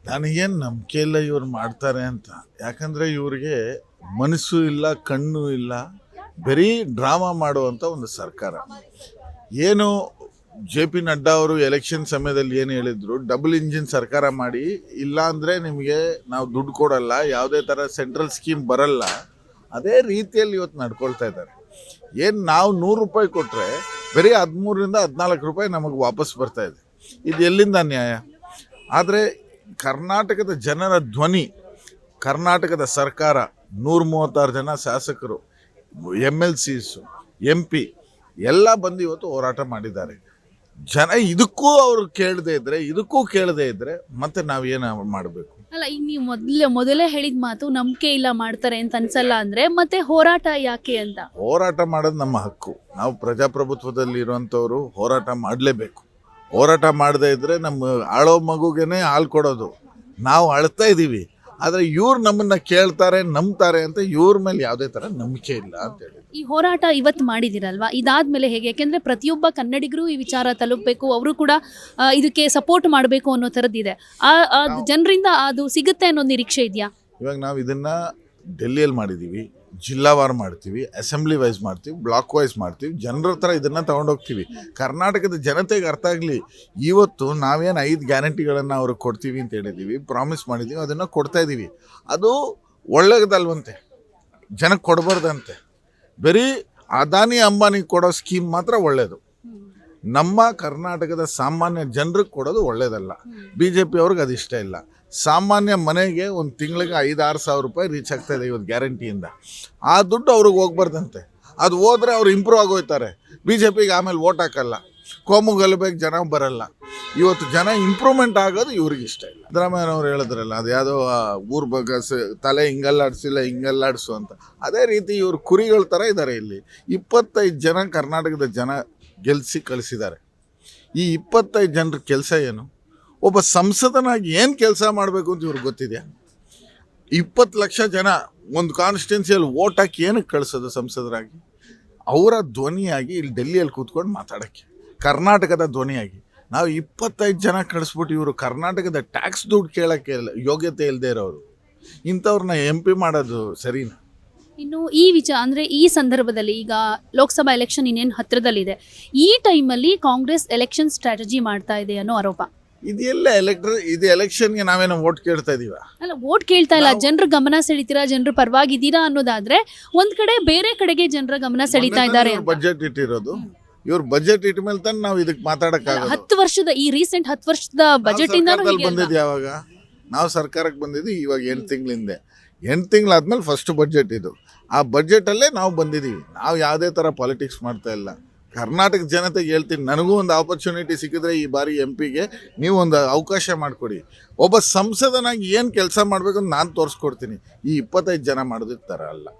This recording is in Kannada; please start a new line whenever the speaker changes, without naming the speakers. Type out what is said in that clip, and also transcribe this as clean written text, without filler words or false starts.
ನನಗೇನು ನಂಬಿಕೆ ಇಲ್ಲ ಇವ್ರು ಮಾಡ್ತಾರೆ ಅಂತ. ಯಾಕಂದರೆ ಇವ್ರಿಗೆ ಮನಸ್ಸು ಇಲ್ಲ, ಕಣ್ಣು ಇಲ್ಲ, ಬರೀ ಡ್ರಾಮಾ ಮಾಡುವಂಥ ಒಂದು ಸರ್ಕಾರ. ಏನು JP ನಡ್ಡಾ ಅವರು ಎಲೆಕ್ಷನ್ ಸಮಯದಲ್ಲಿ ಏನು ಹೇಳಿದ್ರು, ಡಬಲ್ ಇಂಜಿನ್ ಸರ್ಕಾರ ಮಾಡಿ, ಇಲ್ಲ ಅಂದರೆ ನಿಮಗೆ ನಾವು ದುಡ್ಡು ಕೊಡಲ್ಲ, ಯಾವುದೇ ಥರ ಸೆಂಟ್ರಲ್ ಸ್ಕೀಮ್ ಬರಲ್ಲ, ಅದೇ ರೀತಿಯಲ್ಲಿ ಇವತ್ತು ನಡ್ಕೊಳ್ತಾ ಇದ್ದಾರೆ. ಏನು ನಾವು 100 ರೂಪಾಯಿ ಕೊಟ್ಟರೆ ಬರೀ 13ರಿಂದ 14 ರೂಪಾಯಿ ನಮಗೆ ವಾಪಸ್ ಬರ್ತಾ ಇದೆ. ಇದು ಎಲ್ಲಿಂದ ನ್ಯಾಯ? ಆದರೆ ಕರ್ನಾಟಕದ ಜನರ ಧ್ವನಿ, ಕರ್ನಾಟಕದ ಸರ್ಕಾರ, 136 ಜನ ಶಾಸಕರು, MLCs, MP ಎಲ್ಲ ಬಂದು ಇವತ್ತು ಹೋರಾಟ ಮಾಡಿದ್ದಾರೆ. ಜನ ಇದಕ್ಕೂ ಅವರು ಕೇಳದೇ ಇದ್ರೆ ಮತ್ತೆ ನಾವೇನು ಮಾಡಬೇಕು?
ಅಲ್ಲ, ಈಗ ನೀವು ಮೊದಲೇ ಹೇಳಿದ ಮಾತು ನಂಬಿಕೆ ಇಲ್ಲ ಮಾಡ್ತಾರೆ ಅಂತ ಅನ್ಸಲ್ಲ ಅಂದ್ರೆ ಮತ್ತೆ ಹೋರಾಟ ಯಾಕೆ ಅಂತ?
ಹೋರಾಟ ಮಾಡೋದು ನಮ್ಮ ಹಕ್ಕು. ನಾವು ಪ್ರಜಾಪ್ರಭುತ್ವದಲ್ಲಿ ಇರುವಂಥವ್ರು ಹೋರಾಟ ಮಾಡಲೇಬೇಕು. ಹೋರಾಟ ಮಾಡದೇ ಇದ್ರೆ ನಮ್ಮ ಆಳೋ ಮಗುಗೇನೆ ಹಾಲು ಕೊಡೋದು. ನಾವು ಅಳ್ತಾ ಇದ್ದೀವಿ, ಆದರೆ ಇವ್ರು ನಮ್ಮನ್ನ ಕೇಳ್ತಾರೆ, ನಂಬ್ತಾರೆ ಅಂತ ಇವ್ರ ಮೇಲೆ ಯಾವುದೇ ಥರ ನಂಬಿಕೆ ಇಲ್ಲ ಅಂತ ಹೇಳಿ.
ಈ ಹೋರಾಟ ಇವತ್ತು ಮಾಡಿದಿರಲ್ವಾ, ಇದಾದ್ಮೇಲೆ ಹೇಗೆ? ಯಾಕೆಂದ್ರೆ ಪ್ರತಿಯೊಬ್ಬ ಕನ್ನಡಿಗರು ಈ ವಿಚಾರ ತಲುಪಬೇಕು, ಅವರು ಕೂಡ ಇದಕ್ಕೆ ಸಪೋರ್ಟ್ ಮಾಡಬೇಕು ಅನ್ನೋ ಥರದ್ದಿದೆ. ಜನರಿಂದ ಅದು ಸಿಗುತ್ತೆ ಅನ್ನೋ ನಿರೀಕ್ಷೆ ಇದೆಯಾ?
ಇವಾಗ ನಾವು ಇದನ್ನ ಡೆಲ್ಲಿಯಲ್ಲಿ ಮಾಡಿದ್ದೀವಿ, ಜಿಲ್ಲಾವಾರು ಮಾಡ್ತೀವಿ, ಅಸೆಂಬ್ಲಿ ವೈಸ್ ಮಾಡ್ತೀವಿ, ಬ್ಲಾಕ್ ವೈಸ್ ಮಾಡ್ತೀವಿ, ಜನರ ಹತ್ರ ಇದನ್ನು ತೊಗೊಂಡೋಗ್ತೀವಿ. ಕರ್ನಾಟಕದ ಜನತೆಗೆ ಅರ್ಥ ಆಗಲಿ. ಇವತ್ತು ನಾವೇನು 5 ಗ್ಯಾರಂಟಿಗಳನ್ನು ಅವ್ರಿಗೆ ಕೊಡ್ತೀವಿ ಅಂತ ಹೇಳಿದ್ದೀವಿ, ಪ್ರಾಮಿಸ್ ಮಾಡಿದ್ದೀವಿ, ಅದನ್ನು ಕೊಡ್ತಾ ಇದ್ದೀವಿ. ಅದು ಒಳ್ಳೆಯದಲ್ವಂತೆ, ಜನಕ್ಕೆ ಕೊಡಬಾರ್ದಂತೆ. ಬರೀ ಅದಾನಿ ಅಂಬಾನಿಗೆ ಕೊಡೋ ಸ್ಕೀಮ್ ಮಾತ್ರ ಒಳ್ಳೆಯದು. ನಮ್ಮ ಕರ್ನಾಟಕದ ಸಾಮಾನ್ಯ ಜನರಿಗೆ ಕೊಡೋದು ಒಳ್ಳೆಯದಲ್ಲ. BJP ಅವ್ರಿಗೆ ಅದು ಇಷ್ಟ ಇಲ್ಲ. ಸಾಮಾನ್ಯ ಮನೆಗೆ ಒಂದು ತಿಂಗಳಿಗೆ 5-6 ಸಾವಿರ ರೂಪಾಯಿ ರೀಚ್ ಆಗ್ತಾ ಇದೆ ಇವತ್ತು ಗ್ಯಾರಂಟಿಯಿಂದ. ಆ ದುಡ್ಡು ಅವ್ರಿಗೆ ಹೋಗ್ಬಾರ್ದಂತೆ. ಅದು ಹೋದರೆ ಅವ್ರು ಇಂಪ್ರೂವ್ ಆಗೋಯ್ತಾರೆ. BJPಗೆ ಆಮೇಲೆ ಓಟ್ ಹಾಕಲ್ಲ, ಕೋಮು ಗಲಭೆಗೆ ಜನ ಬರಲ್ಲ. ಇವತ್ತು ಜನ ಇಂಪ್ರೂವ್ಮೆಂಟ್ ಆಗೋದು ಇವ್ರಿಗೆ ಇಷ್ಟ ಇಲ್ಲ. ಸಿದ್ದರಾಮಯ್ಯನವ್ರು ಹೇಳಿದ್ರಲ್ಲ, ಅದು ಯಾವುದೋ ಊರ್ ಬಗ್ಗೆ ತಲೆ ಹಿಂಗಲ್ಲಾಡಿಸು ಅಂತ. ಅದೇ ರೀತಿ ಇವರು ಕುರಿಗಳ ಥರ ಇದ್ದಾರೆ. ಇಲ್ಲಿ 25 ಜನ ಕರ್ನಾಟಕದ ಜನ ಗೆಲ್ಲಿಸಿ ಕಳಿಸಿದ್ದಾರೆ. ಈ 25 ಜನರ ಕೆಲಸ ಏನು? ಒಬ್ಬ ಸಂಸದನಾಗಿ ಏನು ಕೆಲಸ ಮಾಡಬೇಕು ಅಂತ ಇವ್ರಿಗೆ ಗೊತ್ತಿದೆಯಾ? 20 ಲಕ್ಷ ಜನ ಒಂದು ಕಾನ್ಸ್ಟಿಟ್ಯೂನ್ಸಿಯಲ್ಲಿ ಓಟ್ ಹಾಕಿ ಏನಕ್ಕೆ ಕಳಿಸೋದು ಸಂಸದರಾಗಿ? ಅವರ ಧ್ವನಿಯಾಗಿ ಇಲ್ಲಿ ಡೆಲ್ಲಿಯಲ್ಲಿ ಕೂತ್ಕೊಂಡು ಮಾತಾಡೋಕ್ಕೆ, ಕರ್ನಾಟಕದ ಧ್ವನಿಯಾಗಿ. ನಾವು 25 ಜನ ಕಳಿಸ್ಬಿಟ್ಟು ಇವರು ಕರ್ನಾಟಕದ ಟ್ಯಾಕ್ಸ್ ದುಡ್ಡು ಕೇಳೋಕ್ಕೆ ಯೋಗ್ಯತೆ ಇಲ್ಲದೆ ಇರೋರು ಇಂಥವ್ರನ್ನ MP ಮಾಡೋದು ಸರಿನಾ?
ಇನ್ನು ಈ ವಿಚಾರ ಅಂದರೆ ಈ ಸಂದರ್ಭದಲ್ಲಿ ಈಗ ಲೋಕಸಭಾ ಎಲೆಕ್ಷನ್ ಇನ್ನೇನು ಹತ್ತಿರದಲ್ಲಿದೆ, ಈ ಟೈಮಲ್ಲಿ ಕಾಂಗ್ರೆಸ್ ಎಲೆಕ್ಷನ್ ಸ್ಟ್ರಾಟಜಿ ಮಾಡ್ತಾ ಇದೆ ಅನ್ನೋ ಆರೋಪ.
ಇದೆಲ್ಲ ಇದು ಎಲೆಕ್ಷನ್ಗೆ ನಾವೇನೋ ಓಟ್ ಕೇಳ್ತಾ ಇದೀವ?
ಅಲ್ಲ, ಓಟ್ ಕೇಳ್ತಾ ಇಲ್ಲ, ಜನರ ಗಮನ ಸೆಳಿತೀರಾ, ಜನರ ಪರವಾಗಿದ್ದೀರಾ ಅನ್ನೋದಾದ್ರೆ ಒಂದ್ ಕಡೆ ಬೇರೆ ಕಡೆಗೆ ಜನರ ಗಮನ ಸೆಳೀತಾ ಇದ್ದಾರೆ.
ಬಜೆಟ್ ಇಟ್ಟಿರೋದು ಇವ್ರ ಬಜೆಟ್ ಇಟ್ಟ ಮೇಲೆ ತಾನೆ ನಾವು ಇದಕ್ಕೆ ಮಾತಾಡಕ್ಕಾಗಲ್ಲ.
10 ವರ್ಷದ ಈ ರೀಸೆಂಟ್ 10 ವರ್ಷದ ಬಜೆಟ್ ಇಂದ
ಬಂದಿದ್ದು ಯಾವಾಗ? ನಾವು ಸರ್ಕಾರಕ್ಕೆ ಬಂದಿದ್ದೀವಿ ಇವಾಗ 8 ತಿಂಗಳಿಂದೆ. 8 ತಿಂಗಳಾದ್ಮೇಲೆ ಫಸ್ಟ್ ಬಜೆಟ್ ಇದು. ಆ ಬಜೆಟಲ್ಲೇ ನಾವು ಬಂದಿದ್ದೀವಿ. ನಾವು ಯಾವುದೇ ಥರ ಪಾಲಿಟಿಕ್ಸ್ ಮಾಡ್ತಾ ಇಲ್ಲ. ಕರ್ನಾಟಕ ಜನತೆಗೆ ಹೇಳ್ತೀನಿ, ನನಗೂ ಒಂದು ಆಪರ್ಚುನಿಟಿ ಸಿಕ್ಕಿದ್ರೆ ಈ ಬಾರಿ MPಗೆ ನೀವು ಒಂದು ಅವಕಾಶ ಮಾಡಿಕೊಡಿ. ಒಬ್ಬ ಸಂಸದನಾಗಿ ಏನು ಕೆಲಸ ಮಾಡಬೇಕು ಅಂತ ನಾನು ತೋರಿಸ್ಕೊಡ್ತೀನಿ. ಈ 25 ಜನ ಮಾಡೋದಕ್ಕೆ ಥರ ಅಲ್ಲ.